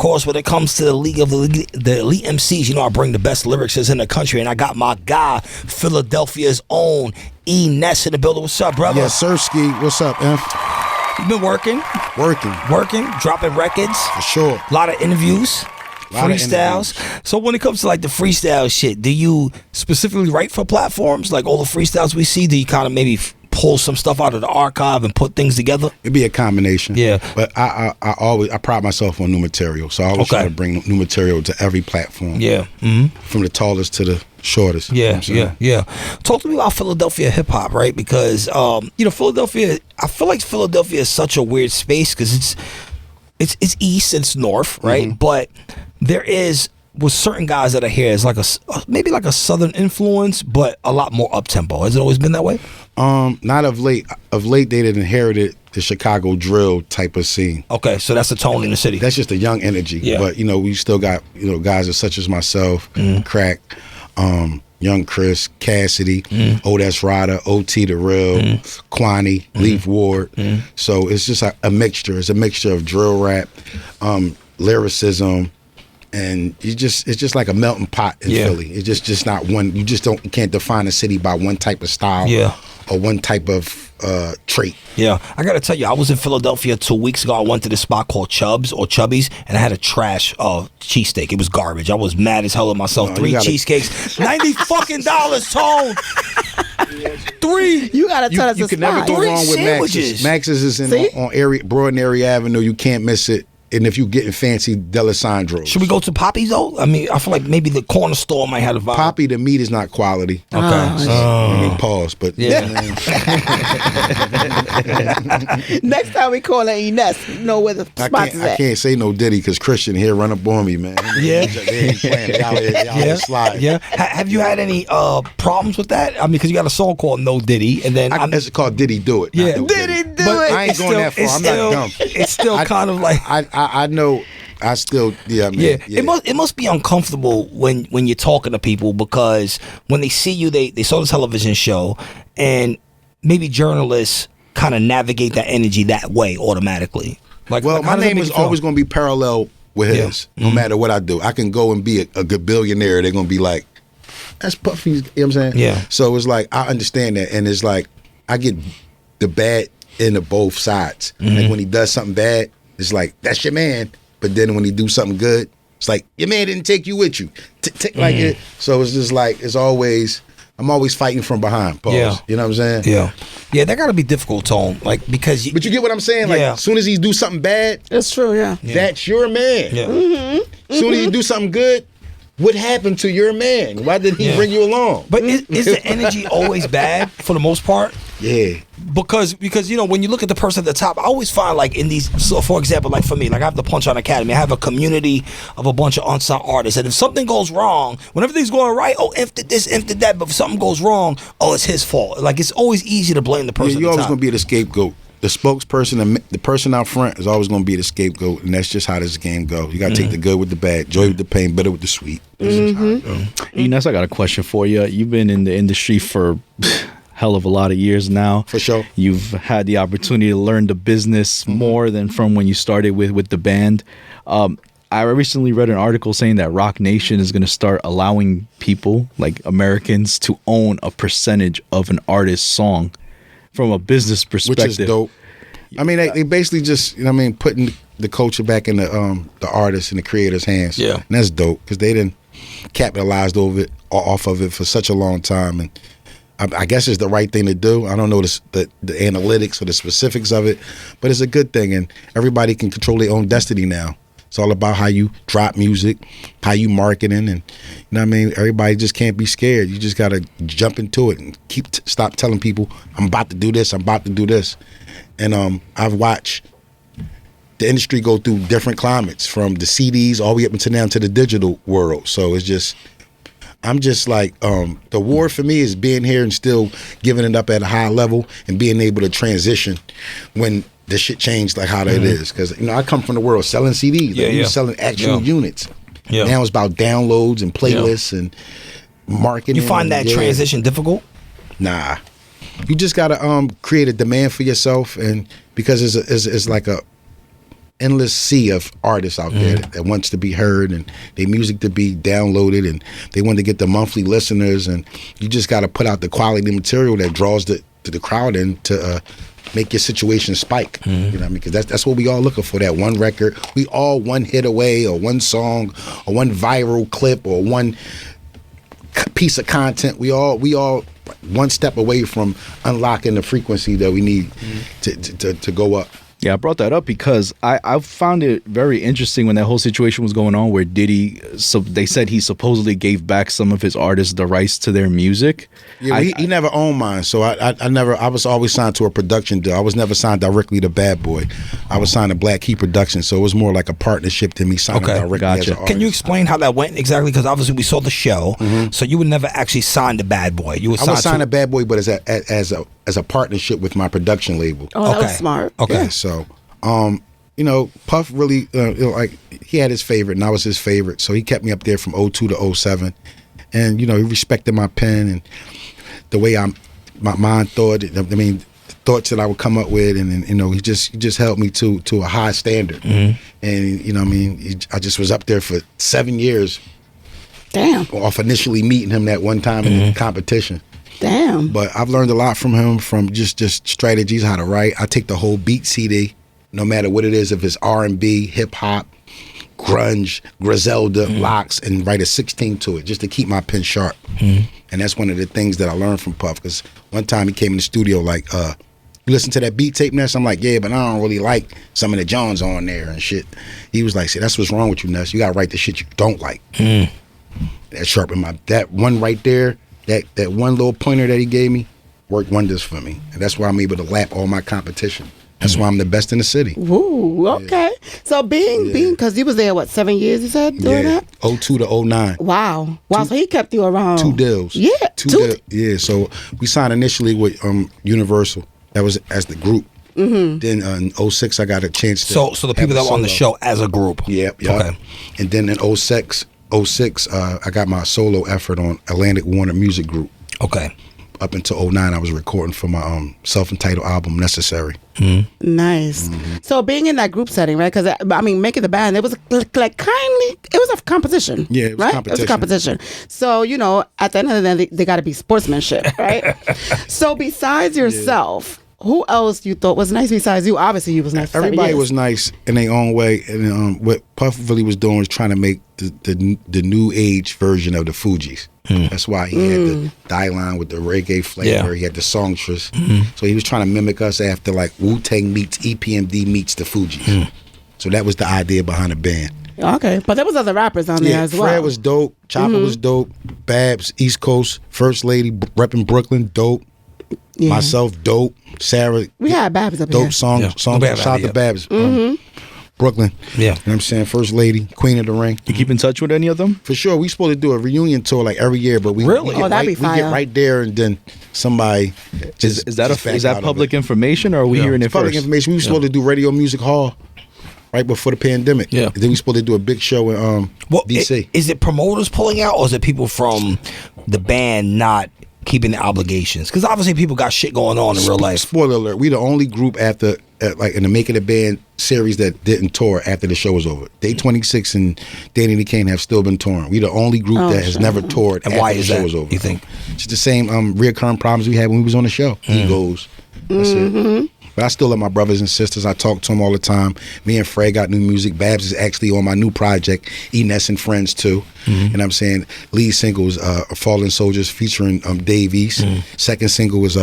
course, when it comes to the league of the elite MCs, you know I bring the best lyricists in the country, and I got my guy, Philadelphia's own E Ness in the building. What's up, brother? Yes, sir, Ski. What's up, Inf? You've been working, dropping records. For sure. A lot of interviews. Freestyles. So when it comes to like the freestyle shit, do you specifically write for platforms? Like all the freestyles we see, do you kind of maybe pull some stuff out of the archive and put things together? It'd be a combination. Yeah. But I always pride myself on new material. So I always try to bring new material to every platform. Yeah. From the tallest to the shortest. Yeah, yeah. Talk to me about Philadelphia hip hop, right? Because Philadelphia, I feel like Philadelphia is such a weird space because it's east, it's north, right? But there is with certain guys that are here, it's like maybe like a southern influence, but a lot more up tempo. Has it always been that way? Not of late. Of late, they inherited the Chicago drill type of scene. Okay, so that's the tone in the city. That's just a young energy. Yeah. But we still got guys such as myself, Crack, Young Chris, Cassidy, Odes Ryder, OT the Real, Kwani, Leaf Ward. So it's just a mixture. It's a mixture of drill rap, lyricism, and it's just like a melting pot in Philly. It's just not one. You can't define a city by one type of style or one type of trait. Yeah, I gotta tell you, I was in Philadelphia 2 weeks ago. I went to this spot called Chubb's or Chubby's, and I had a trash cheesesteak. It was garbage. I was mad as hell at myself. 3 cheesecakes, $90 fucking Tone. 3. You gotta tell us you the can never go wrong with Max's. Max's is on Broad and Area Avenue. You can't miss it. And if you getting fancy, Delisandro. Should we go to Poppy's though? I mean, I feel like maybe the corner store might have a vibe. Poppy, the meat is not quality. Okay. I mean, pause, but Next time we call E Ness, you know where the spot is at. I can't say no Diddy because Christian here run up on me, man. Yeah. They ain't playing. They out here sliding. Yeah. Have you had any problems with that? I mean, because you got a song called No Diddy, and then it's called Diddy Do It. Yeah. Diddy Do It. I ain't going that far. I'm not dumb. It's still kind of like I know. I still, man. Yeah. It must be uncomfortable when you're talking to people because when they see you, they saw the television show, and maybe journalists kind of navigate that energy that way automatically. Like, my name is always going to be parallel with his, no matter what I do. I can go and be a good billionaire. They're going to be like, that's Puffy. You know what I'm saying? Yeah. So it's like I understand that, and it's like I get the bad end of both sides. Like when he does something bad, it's like that's your man. But then when he do something good, it's like your man didn't take you with you. Like it. So it's just like I'm always fighting from behind. Pause. Yeah. You know what I'm saying? Yeah. Yeah, that gotta be difficult, Tone. Like because but you get what I'm saying? Like as soon as he do something bad, it's true, that's your man. Yeah. As soon as you do something good, what happened to your man? Why didn't he bring you along? But is the energy always bad for the most part? Yeah. Because when you look at the person at the top, I always find like in these, so for example, like for me, like I have the Punchline Academy, I have a community of a bunch of unsigned artists, and if something goes wrong, when everything's going right, Inf did this, Inf did that, but if something goes wrong, it's his fault. Like it's always easy to blame the person at the top. You're always going to be the scapegoat. The spokesperson, the person out front is always going to be the scapegoat, and that's just how this game goes. You got to take the good with the bad, joy with the pain, bitter with the sweet. E Ness, I got a question for you. You've been in the industry for hell of a lot of years now. For sure. You've had the opportunity to learn the business more than from when you started with the band. I recently read an article saying that Rock Nation is going to start allowing people, like Americans, to own a percentage of an artist's song. From a business perspective, which is dope. I mean, they basically just, putting the culture back in the artist and the creator's hands. Yeah, and that's dope because they didn't capitalized off of it for such a long time, and I guess it's the right thing to do. I don't know the analytics or the specifics of it, but it's a good thing, and everybody can control their own destiny now. It's all about how you drop music, how you marketing, and everybody just can't be scared. You just gotta jump into it and stop telling people I'm about to do this, I'm about to do this. And I've watched the industry go through different climates, from the CDs all the way up until now to the digital world. So I'm just like, the war for me is being here and still giving it up at a high level and being able to transition when the shit changed like how that is. Because, I come from the world selling CDs. We were selling actual units. Yeah. Now it's about downloads and playlists and marketing. You find that transition difficult? Nah. You just got to create a demand for yourself, and because it's like endless sea of artists out there that wants to be heard and their music to be downloaded, and they want to get the monthly listeners, and you just got to put out the quality material that draws the crowd in to make your situation spike. You know what I mean? Because that's what we all looking for, that one record. We all one hit away, or one song, or one viral clip, or one piece of content. We all one step away from unlocking the frequency that we need to go up. Yeah, I brought that up because I found it very interesting when that whole situation was going on where Diddy, so they said he supposedly gave back some of his artists the rights to their music. Yeah, he never owned mine, so I was always signed to a production deal. I was never signed directly to Bad Boy. I was signed to Black Key Productions, so it was more like a partnership than me signing directly as an artist. Can you explain how that went exactly? Because obviously we saw the show, so you would never actually sign to Bad Boy. I was signed to Bad Boy, but as a partnership with my production label. Oh, that was smart. Okay. Yeah, so, Puff really, like, he had his favorite, and I was his favorite. So he kept me up there from 02 to 07. And, he respected my pen and the way my mind thought. I mean, the thoughts that I would come up with. And he just held me to a high standard. And, I just was up there for 7 years. Damn. Off initially meeting him that one time in the competition. Damn. But I've learned a lot from him, from just strategies, how to write. I take the whole beat CD, no matter what it is, if it's R&B, hip hop, grunge, Griselda, locks, and write a 16 to it just to keep my pen sharp. And that's one of the things that I learned from Puff, because one time he came in the studio like, you listen to that beat tape, Ness? I'm like, yeah, but I don't really like some of the Johns on there and shit. He was like, see, that's what's wrong with you, Ness. You gotta write the shit you don't like. That sharpened that one right there. That one little pointer that he gave me worked wonders for me. And that's why I'm able to lap all my competition. That's why I'm the best in the city. Ooh, okay. Yeah. So being, because you was there, 7 years, you said, doing that? 02 to 09. Wow. So he kept you around. 2 deals. Yeah. Yeah, so we signed initially with Universal. That was as the group. Then in 06, I got a chance to So the people that were on the show as a group. Yep. Okay. And then in 06, I got my solo effort on Atlantic Warner Music Group. Okay. Up until 09, I was recording for my self-entitled album, Necessary. Nice. So being in that group setting, right? Because, making the band, it was like it was a competition. Yeah, it was right? competition. It was a competition. So, at the end of the day, they got to be sportsmanship, right? So besides yourself, who else you thought was nice besides you? Obviously, you was nice. Everybody was nice in their own way, and what Puff really was doing was trying to make the new age version of the Fugees. That's why he had the die line with the reggae flavor. He had the songstress. So he was trying to mimic us after like Wu-Tang meets EPMD meets the Fugees. So that was the idea behind the band. Okay, but there was other rappers on there as well. Fred was dope. Chopper was dope. Babs, East Coast, First Lady, repping Brooklyn, dope. Yeah. Myself, dope. Sarah, we had Babs up dope here. song. Shout out to Babs. Brooklyn. Yeah. You know what I'm saying? First Lady, Queen of the Ring. You keep in touch with any of them? For sure. We supposed to do a reunion tour like every year, but we really? That'd be fire. We get right there, and then somebody is that public information, or are we hearing it public first? information. We were supposed to do Radio Music Hall right before the pandemic. Yeah. And then we supposed to do a big show in DC. Is it promoters pulling out, or is it people from the band not keeping the obligations? Because obviously people got shit going on in real life. Spoiler alert: we the only group in the Making the Band series that didn't tour after the show was over. Day 26 and Danny and the Kane have still been touring. We the only group that has never toured and after why the is show that, was over. you think? Just the same reoccurring problems we had when we was on the show. Egos. That's it. But I still love my brothers and sisters. I talk to them all the time. Me and Fred got new music. Babs is actually on my new project, E Ness and Friends too. And I'm saying lead single is Fallen Soldiers featuring Dave East. Second single is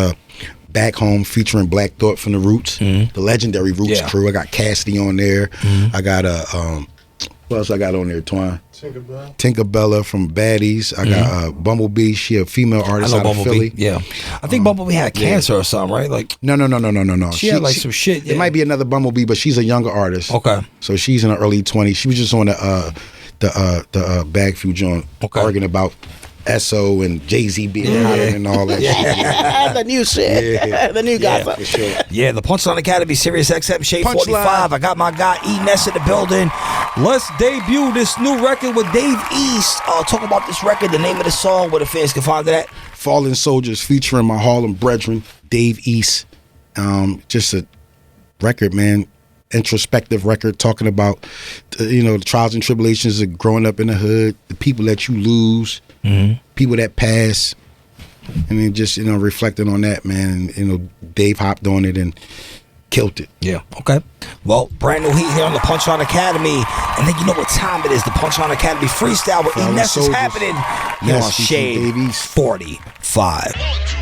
Back Home featuring Black Thought from the Roots, the legendary Roots crew. I got Cassidy on there. I got what else I got on there, Twine? Tinkerbella from Baddies. I got Bumblebee. She a female artist out of Philly. Yeah, I think Bumblebee had cancer or something, right? Like no. She had like some shit. Yeah. It might be another Bumblebee, but she's a younger artist. Okay, so she's in her early 20s. She was just on the Bagview joint, arguing about SO and Jay-Z being hotter and all that shit. The new shit. The new gossip. Sure. Yeah, the Punchline Academy, SiriusXM, Shade 45. I got my guy E Ness in the building. Let's debut this new record with Dave East. Talk about this record, the name of the song, where the fans can find that. Fallen Soldiers featuring my Harlem brethren, Dave East. Just a record, man. introspective record talking about, the trials and tribulations of growing up in the hood, the people that you lose, people that pass, and then just reflecting on that, man. And Dave hopped on it and killed it. Yeah. Okay. Well, brand new heat here on the Punchline Academy, and then you know what time it is. The Punchline Academy freestyle with E Ness is happening here on Shade 45.